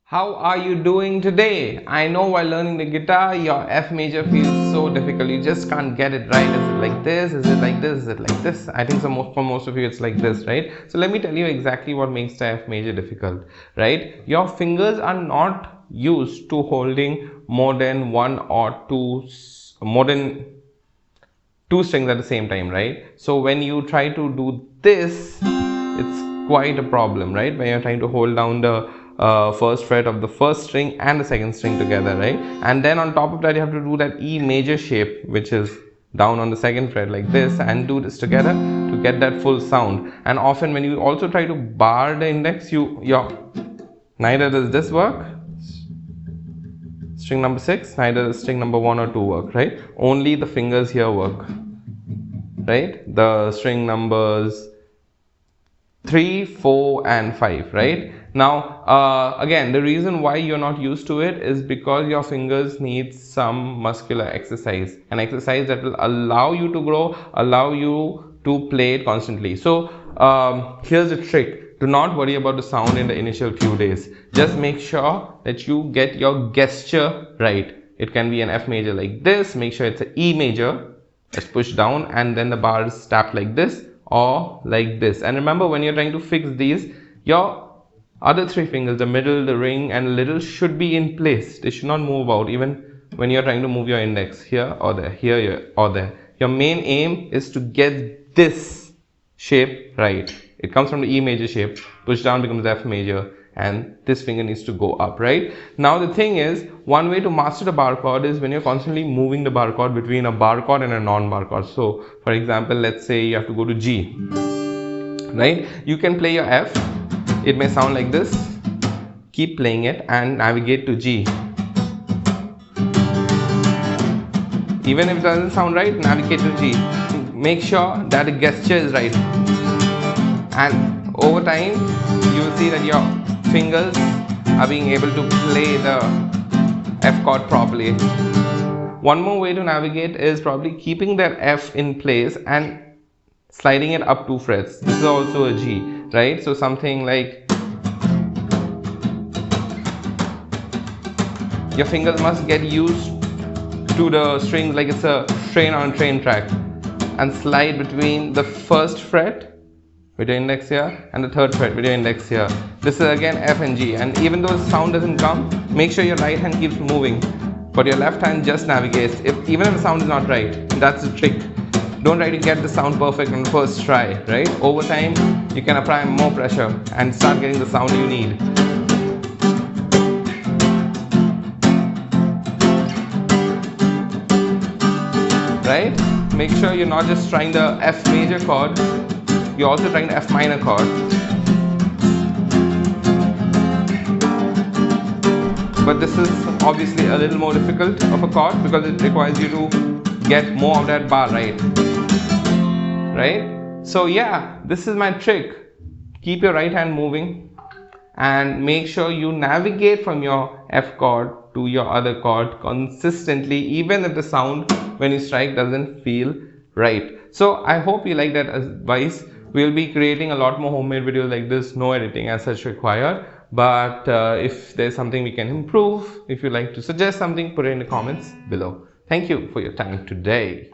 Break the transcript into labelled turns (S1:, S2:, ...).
S1: How are you doing today? I know while learning the guitar, your F major feels so difficult. You just can't get it right. Is it like this? Is it like this? Is it like this? I think for most of you, it's like this, right? So let me tell you exactly what makes the F major difficult, right? Your fingers are not used to holding more than two strings at the same time, right? So when you try to do this, it's quite a problem, right? When you're trying to hold down the first fret of the first string and the second string together, right? And then on top of that, you have to do that E major shape, which is down on the second fret like this, and do this together to get that full sound. And often when you also try to bar the index, neither does this work, string number 6, neither does string number 1 or 2 work, right? Only the fingers here work, right? The string numbers 3, 4 and 5, right? Now again, the reason why you're not used to it is because your fingers need some muscular exercise, an exercise that will allow you to grow, allow you to play it constantly. So here's the trick: do not worry about the sound in the initial few days. Just make sure that you get your gesture right. It can be an F major like this, make sure it's an E major, let's push down, and then the bar is tapped like this or like this. And remember, when you're trying to fix these, your other three fingers, the middle, the ring and the little, should be in place. They should not move out even when you're trying to move your index here or there, here or there. Your main aim is to get this shape right. It comes from the E major shape, push down becomes F major, and this finger needs to go up, right? Now the thing is, one way to master the bar chord is when you're constantly moving the bar chord between a bar chord and a non-bar chord. So for example, let's say you have to go to G, right? You can play your F, it may sound like this, keep playing it and navigate to G. Even if it doesn't sound right, navigate to G. Make sure that the gesture is right, and over time you will see that your fingers are being able to play the F chord properly. One more way to navigate is probably keeping that F in place and sliding it up 2 frets. This is also a G, right? So something like, your fingers must get used to the strings like it's a train on a train track, and slide between the first fret with your index here and the third fret with your index here. This is again F and G, and even though the sound doesn't come, make sure your right hand keeps moving but your left hand just navigates. Even if the sound is not right, that's the trick. Don't try to get the sound perfect on the first try, right? Over time you can apply more pressure and start getting the sound you need. Right? Make sure you're not just trying the F major chord, you're also trying the F minor chord. But this is obviously a little more difficult of a chord because it requires you to get more of that bar right. Right? So yeah, this is my trick. Keep your right hand moving and make sure you navigate from your F chord to your other chord consistently, even if the sound when you strike doesn't feel right. So I hope you like that advice. We'll be creating a lot more homemade videos like this, no editing as such required. But if there's something we can improve, if you'd like to suggest something, put it in the comments below. Thank you for your time today.